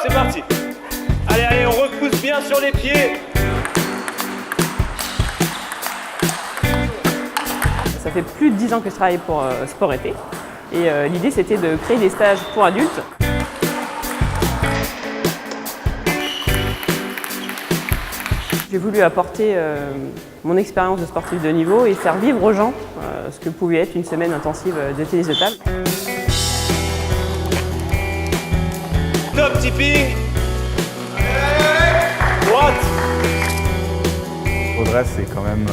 c'est parti. Allez, allez, on repousse bien sur les pieds. Ça fait plus de 10 ans que je travaille pour Sport Été. Et l'idée, c'était de créer des stages pour adultes. J'ai voulu apporter mon expérience de sportif de niveau et faire vivre aux gens ce que pouvait être une semaine intensive de tennis de table. Top tipping. Droite. Audrey, c'est quand même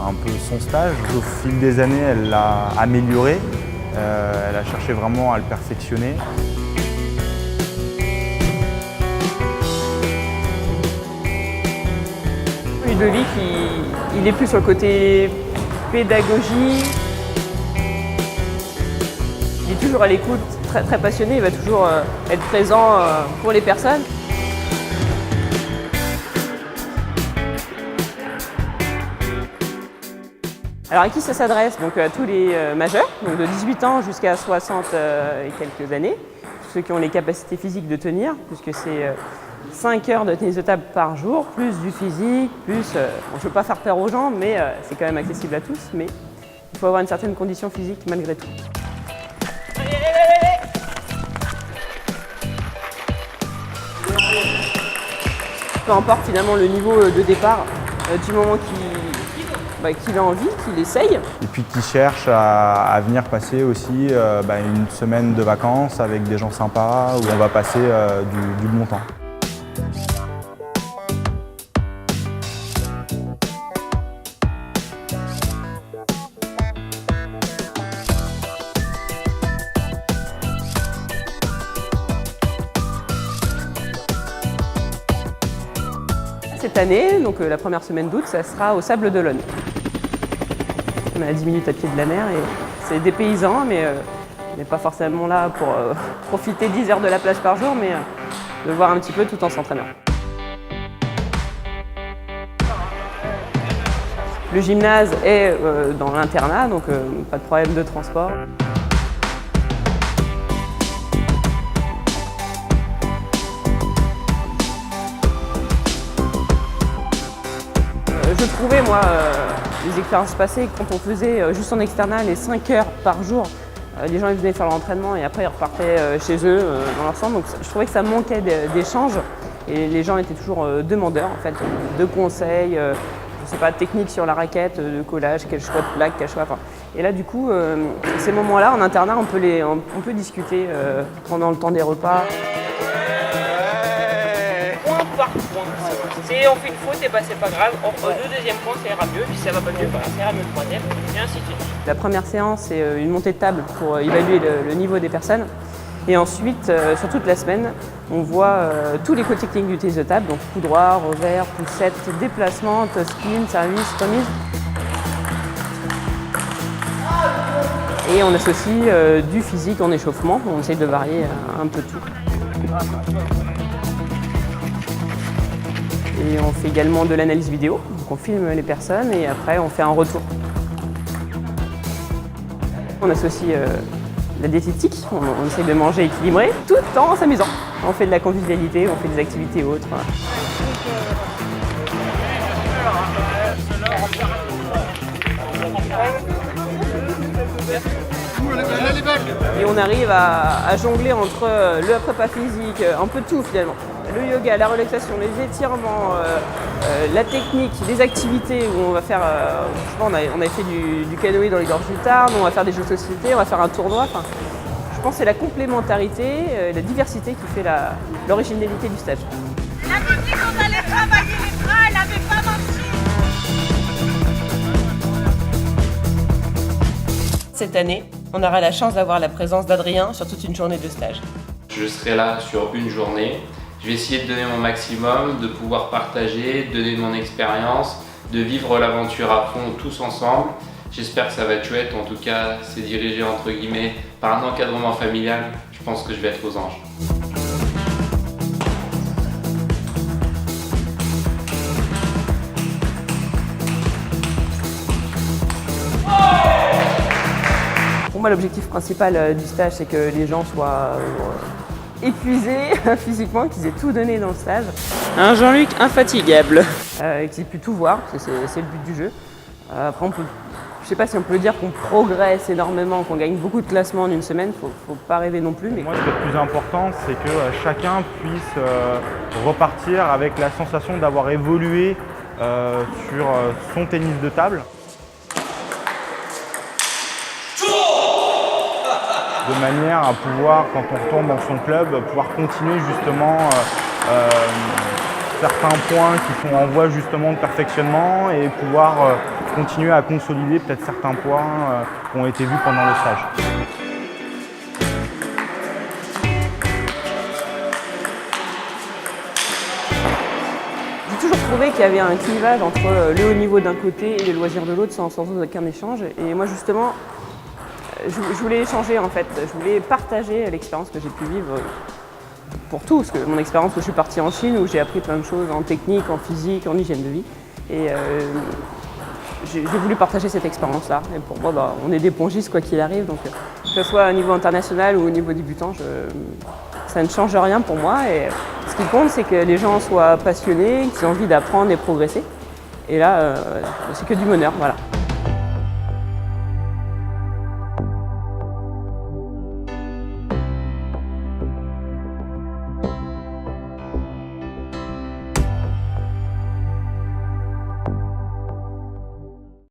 un peu son stage. Au fil des années, elle l'a amélioré. Elle a cherché vraiment à le perfectionner. Ludovic, il est plus sur le côté pédagogie. Il est toujours à l'écoute, très, très passionné, il va toujours être présent pour les personnes. Alors à qui ça s'adresse? Donc à tous les majeurs, donc de 18 ans jusqu'à 60 et quelques années, ceux qui ont les capacités physiques de tenir, puisque c'est 5 heures de tennis de table par jour, plus du physique, plus... je ne veux pas faire peur aux gens, mais c'est quand même accessible à tous, mais il faut avoir une certaine condition physique malgré tout. Allez, allez, allez. Peu importe finalement le niveau de départ, du moment qu'il a envie, qu'il essaye. Et puis qui cherche à venir passer aussi une semaine de vacances avec des gens sympas où on va passer du bon temps. Cette année, donc la première semaine d'août, ça sera au Sable d'Olonne. On est à 10 minutes à pied de la mer et c'est dépaysant, mais on n'est pas forcément là pour profiter 10 heures de la plage par jour, mais de voir un petit peu tout en s'entraînant. Le gymnase est dans l'internat, donc pas de problème de transport. Je trouvais, moi, les expériences passées, quand on faisait juste en externat les 5 heures par jour, les gens ils venaient faire leur entraînement et après ils repartaient chez eux dans leur centre. Donc je trouvais que ça manquait d'échanges et les gens étaient toujours demandeurs en fait, de conseils, je sais pas, techniques sur la raquette, de collage, quel choix de plaque, quel choix. Enfin. Et là du coup, ces moments-là en internat, on peut discuter pendant le temps des repas. Point par point. Si on fait une faute, et bah c'est pas grave, on refait le deuxième point, ça ira mieux, puis ça va pas mieux, ça ira mieux le troisième, et ainsi de suite. La première séance, c'est une montée de table pour évaluer le niveau des personnes. Et ensuite, sur toute la semaine, on voit tous les codes techniques du tennis de table, donc coup droit, revers, poussette, déplacement, toe spin, service, remise. Et on associe du physique en échauffement, on essaye de varier un peu tout. Et on fait également de l'analyse vidéo, donc on filme les personnes et après on fait un retour. On associe la diététique, on essaie de manger équilibré tout en s'amusant. On fait de la convivialité, on fait des activités autres. Et on arrive à jongler entre le prépa physique, un peu tout finalement. Le yoga, la relaxation, les étirements, la technique, les activités où on va faire, on avait fait du canoë dans les gorges du Tarn, on va faire des jeux de société, on va faire un tournoi. Enfin, je pense que c'est la complémentarité, la diversité qui fait l'originalité du stage. Elle avait dit qu'on allait travailler les bras, elle n'avait pas menti. Cette année, on aura la chance d'avoir la présence d'Adrien sur toute une journée de stage. Je serai là sur une journée. Je vais essayer de donner mon maximum, de pouvoir partager, de donner mon expérience, de vivre l'aventure à fond tous ensemble. J'espère que ça va être chouette. En tout cas, c'est dirigé entre guillemets par un encadrement familial. Je pense que je vais être aux anges. Pour moi, l'objectif principal du stage, c'est que les gens soient épuisés physiquement, qu'ils aient tout donné dans le stage. Un Jean-Luc infatigable, qui ait pu tout voir, c'est le but du jeu. Après, je ne sais pas si on peut dire qu'on progresse énormément, qu'on gagne beaucoup de classements en une semaine, faut pas rêver non plus. Mais Moi, ce qui est le plus important, c'est que chacun puisse repartir avec la sensation d'avoir évolué sur son tennis de table. De manière à pouvoir, quand on retourne dans son club, pouvoir continuer justement certains points qui sont en voie justement de perfectionnement et pouvoir continuer à consolider peut-être certains points qui ont été vus pendant le stage. J'ai toujours trouvé qu'il y avait un clivage entre le haut niveau d'un côté et les loisirs de l'autre sans aucun échange. Et moi justement, je voulais échanger en fait, je voulais partager l'expérience que j'ai pu vivre pour tout, parce que mon expérience où je suis partie en Chine, où j'ai appris plein de choses en technique, en physique, en hygiène de vie. Et j'ai voulu partager cette expérience-là. Et pour moi, on est des pongistes quoi qu'il arrive, donc que ce soit au niveau international ou au niveau débutant, ça ne change rien pour moi. Et ce qui compte, c'est que les gens soient passionnés, qu'ils aient envie d'apprendre et progresser. Et là, c'est que du bonheur, voilà.